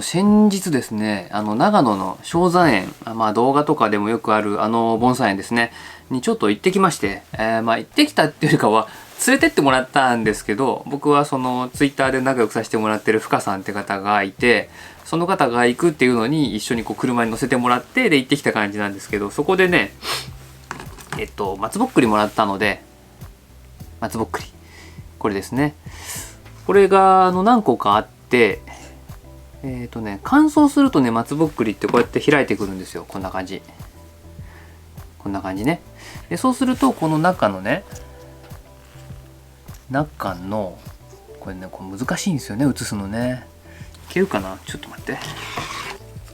先日ですね、長野の正山園、動画とかでもよくある盆栽園ですね、にちょっと行ってきまして、行ってきたっていうよりかは、連れてってもらったんですけど、僕はそのツイッターで仲良くさせてもらってる深さんって方がいて、その方が行くっていうのに一緒にこう車に乗せてもらって、で行ってきた感じなんですけど、そこでね、松ぼっくりもらったので、松ぼっくり。これですね。これが何個かあって、乾燥するとね、松ぼっくりってこうやって開いてくるんですよ。こんな感じ。こんな感じね。で、そうすると、この中の、これね、これ難しいんですよね、写すのね。いけるかな？ちょっと待って。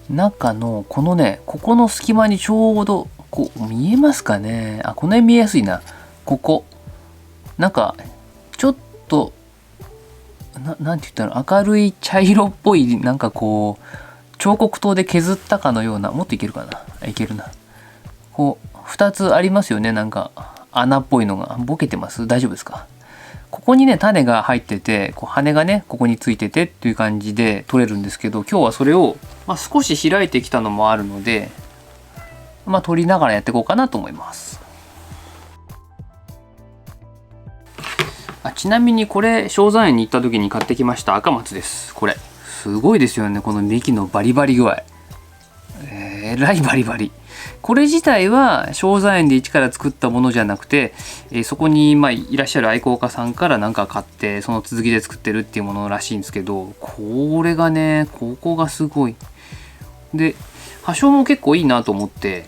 中の、このね、ここの隙間にちょうど、こう、見えますかね？あ、この辺見えやすいな。ここ。なんか、ちょっと、なんて言ったら明るい茶色っぽいなんかこう彫刻刀で削ったかのような、もっといけるかな、いけるな、こう2つありますよね、なんか穴っぽいのが。ボケてます？大丈夫ですか？ここにね種が入ってて、こう羽がねここについててっていう感じで取れるんですけど、今日はそれを、少し開いてきたのもあるので、取りながらやっていこうかなと思います。ちなみにこれ正山園に行った時に買ってきました赤松です。これすごいですよね、この幹のバリバリ具合。えらいバリバリ。これ自体は正山園で一から作ったものじゃなくて、そこにいらっしゃる愛好家さんからなんか買ってその続きで作ってるっていうものらしいんですけど、これがね、ここがすごい。で葉性も結構いいなと思って、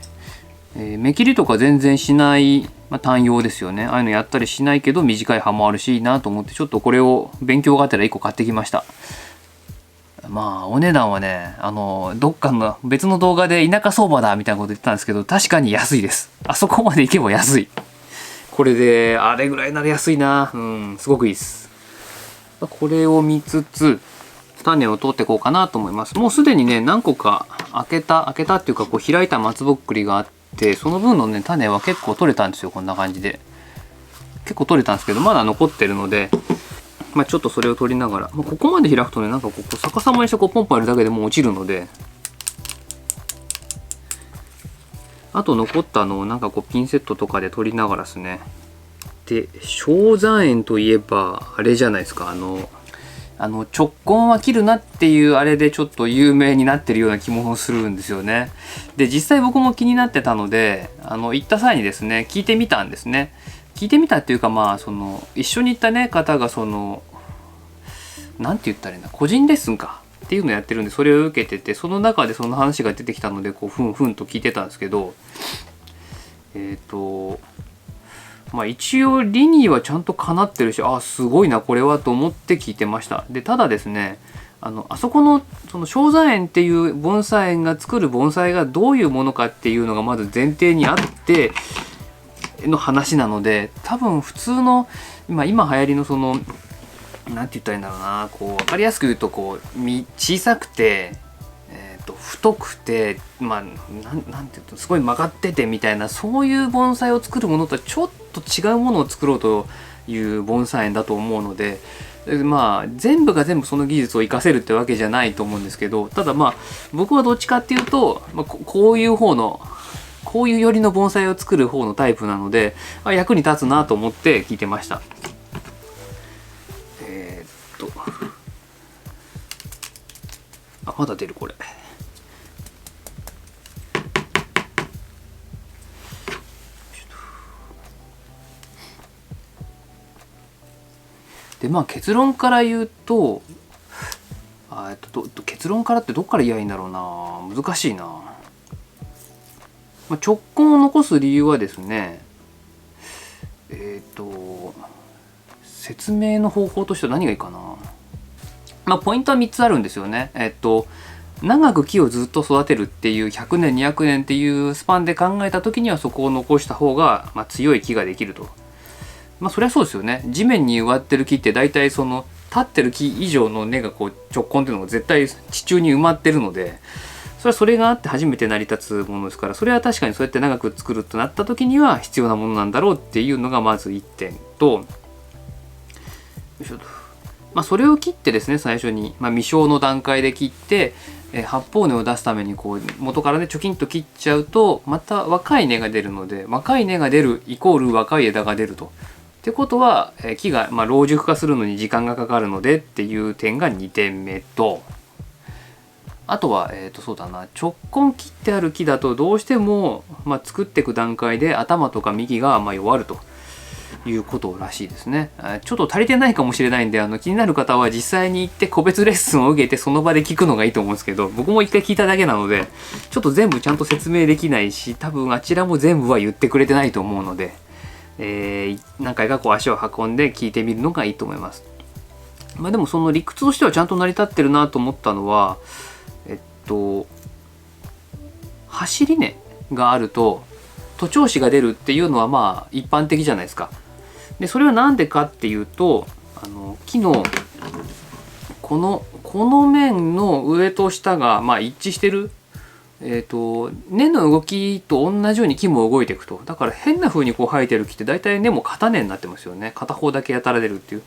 目切りとか全然しない、単葉ですよね。ああいうのやったりしないけど短い葉もあるしいいなと思って、ちょっとこれを勉強がてら1個買ってきました。お値段はね、どっかの別の動画で田舎相場だみたいなこと言ってたんですけど、確かに安いです。あそこまで行けば安い。これであれぐらいなら安いな。すごくいいです。これを見つつ種を取っていこうかなと思います。もうすでにね何個か開けたっていうか、こう開いた松ぼっくりがあって、その分のね種は結構取れたんですよ。こんな感じで結構取れたんですけど、まだ残ってるので、ちょっとそれを取りながら、ここまで開くとね、なんかここ逆さまにしてこうポンポンやるだけでもう落ちるので、あと残ったのをなんかこうピンセットとかで取りながらですね。で正山園といえばあれじゃないですか、直根は切るなっていうあれでちょっと有名になってるような気もするんですよね。で実際僕も気になってたので、行った際にですね聞いてみたんですね。聞いてみたっていうか、一緒に行ったね方がなんて言ったらいいんだ、個人レッスンかっていうのをやってるんで、それを受けてて、その中でその話が出てきたのでこうふんふんと聞いてたんですけど、一応理にはちゃんとかなってるし、すごいなこれはと思って聞いてました。でただですね、あそこのその正山園っていう盆栽園が作る盆栽がどういうものかっていうのがまず前提にあっての話なので、多分普通の今流行りのなんて言ったらいいんだろうな、こう分かりやすく言うとこう小さくて、太くてなんていうとすごい曲がっててみたいな、そういう盆栽を作るものとはちょっと違うものを作ろうという盆栽園だと思うので、全部が全部その技術を活かせるってわけじゃないと思うんですけど、ただ僕はどっちかっていうと、こういう方のこういう寄りの盆栽を作る方のタイプなので、役に立つなと思って聞いてました。まだ出るこれ。で結論から言うと、結論からってどっから言えばいいんだろうな、難しいな。直根を残す理由はですね、説明の方法としては何がいいかな。ポイントは3つあるんですよね。長く木をずっと育てるっていう100年200年っていうスパンで考えた時には、そこを残した方が強い木ができると。そりゃそうですよね。地面に植わってる木って大体その立ってる木以上の根がこう直根っていうのが絶対地中に埋まってるので、それがあって初めて成り立つものですから、それは確かにそうやって長く作るとなった時には必要なものなんだろうっていうのがまず1点と、それを切ってですね、最初に、未生の段階で切って、発泡根を出すためにこう元からねチョキンと切っちゃうと、また若い根が出るので、若い根が出るイコール若い枝が出ると。ってことは、木が、老熟化するのに時間がかかるのでっていう点が2点目と、あとは、そうだな、直根切ってある木だとどうしても、作っていく段階で頭とか幹が弱るということらしいですね。ちょっと足りてないかもしれないんで、気になる方は実際に行って個別レッスンを受けてその場で聞くのがいいと思うんですけど、僕も一回聞いただけなのでちょっと全部ちゃんと説明できないし、多分あちらも全部は言ってくれてないと思うので、何回かこう足を運んで聞いてみるのがいいと思います。でもその理屈としてはちゃんと成り立ってるなと思ったのは、走り根があると徒長枝が出るっていうのは一般的じゃないですか。でそれは何でかっていうと、木のこの面の上と下が一致してる、根の動きと同じように木も動いていくと。だから変な風にこう生えてる木って大体根も片根になってますよね。片方だけやたら出るっていう、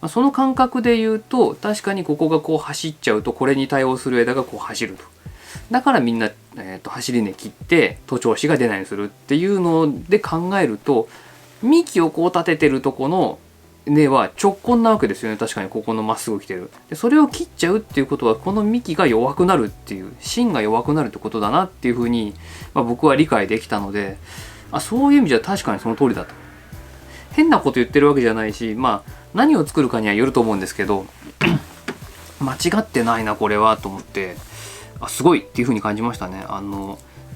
その感覚で言うと確かにここがこう走っちゃうとこれに対応する枝がこう走ると。だからみんな、走り根切って徒長枝が出ないようにするっていうので考えると、幹をこう立ててるとこの根は直根なわけですよね。確かにここのまっすぐ来てる。でそれを切っちゃうっていうことは、この幹が弱くなるっていう、芯が弱くなるってことだなっていうふうに、僕は理解できたので、そういう意味じゃ確かにその通りだと。変なこと言ってるわけじゃないし、何を作るかにはよると思うんですけど間違ってないなこれはと思って、すごいっていうふうに感じましたね。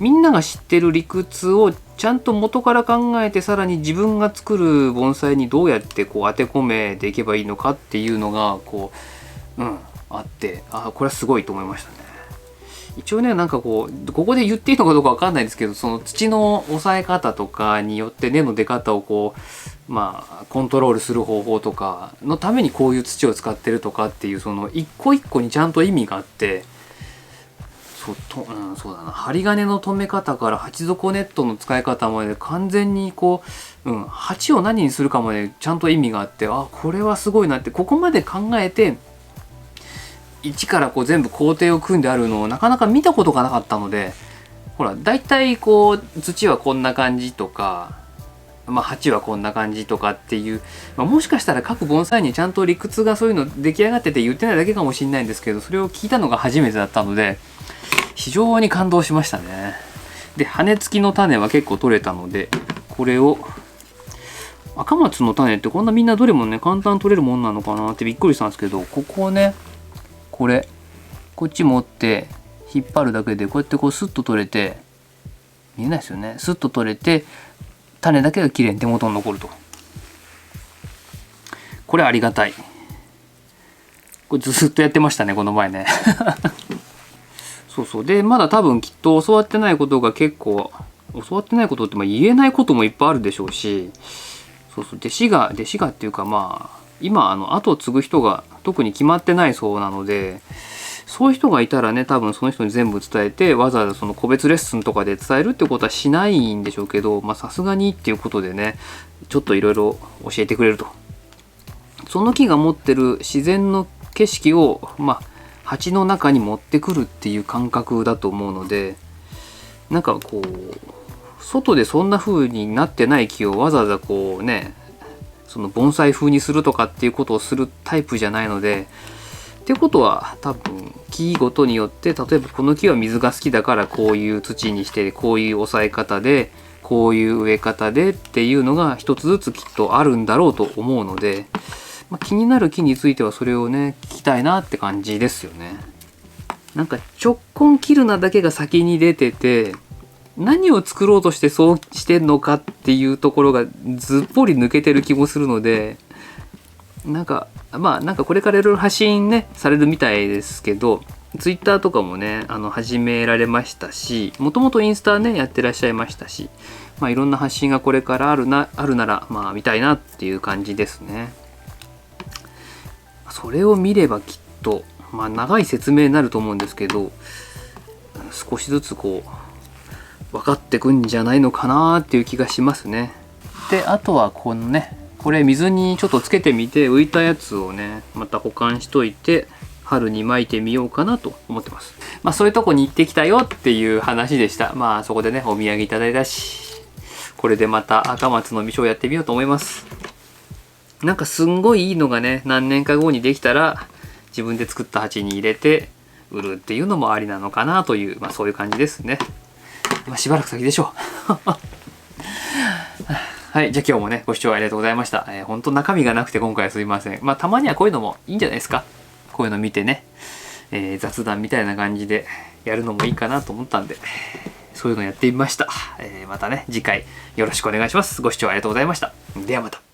みんなが知ってる理屈をちゃんと元から考えて、さらに自分が作る盆栽にどうやってこう当て込めていけばいいのかっていうのがあって、これはすごいと思いましたね。一応ね、ここで言っていいのかどうかわかんないですけど、その土の抑え方とかによって根の出方をコントロールする方法とかのためにこういう土を使ってるとかっていう、その一個一個にちゃんと意味があって、そうだな、針金の留め方から鉢底ネットの使い方まで完全に鉢を何にするかまでちゃんと意味があって、これはすごいなって、ここまで考えて一から全部工程を組んであるのをなかなか見たことがなかったので、ほら大体土はこんな感じとか、鉢はこんな感じとかっていう、もしかしたら各盆栽にちゃんと理屈がそういうの出来上がってて言ってないだけかもしれないんですけど、それを聞いたのが初めてだったので非常に感動しましたね。で羽付きの種は結構取れたので、これを赤松の種ってこんなみんなどれもね簡単に取れるもんなのかなってびっくりしたんですけど、ここをね、こっち持って引っ張るだけでこうやってスッと取れて、見えないですよね、スッと取れて種だけがきれいに手元に残ると。これありがたい。これずっとやってましたねこの前ねそうでまだ多分きっと教わってないことが結構、教わってないことって言えないこともいっぱいあるでしょうし、弟子がっていうか今後を継ぐ人が特に決まってないそうなので、そういう人がいたらね、多分その人に全部伝えて、わざわざその個別レッスンとかで伝えるってことはしないんでしょうけど、さすがにっていうことでね、ちょっといろいろ教えてくれると。その木が持ってる自然の景色を鉢の中に持ってくるっていう感覚だと思うので、外でそんな風になってない木をわざわざその盆栽風にするとかっていうことをするタイプじゃないので、っていうことは多分木ごとによって、例えばこの木は水が好きだからこういう土にして、こういう抑え方でこういう植え方でっていうのが一つずつきっとあるんだろうと思うので、気になる木についてはそれをね聞きたいなって感じですよね。直根切るなだけが先に出てて、何を作ろうとしてそうしてんのかっていうところがずっぽり抜けてる気もするので、これからいろいろ発信ねされるみたいですけど、ツイッターとかもね始められましたし、もともとインスタねやってらっしゃいましたし、いろんな発信がこれからあるなら見たいなっていう感じですね。それを見ればきっと長い説明になると思うんですけど、少しずつ分かってくんじゃないのかなっていう気がしますね。であとはここれ水にちょっとつけてみて浮いたやつをねまた保管しといて春に巻いてみようかなと思ってます。まあそういうとこに行ってきたよっていう話でした。まあそこでねお土産いただいたし、これでまた赤松の味噌をやってみようと思います。なんかすんごいいいのがね何年か後にできたら自分で作った鉢に入れて売るっていうのもありなのかなという、まあそういう感じですね。まあしばらく先でしょう。はい、じゃあ今日もねご視聴ありがとうございました。本当中身がなくて今回はすいません。まあたまにはこういうのもいいんじゃないですか。こういうの見てね、雑談みたいな感じでやるのもいいかなと思ったんで、そういうのやってみました。またね次回よろしくお願いします。ご視聴ありがとうございました。ではまた。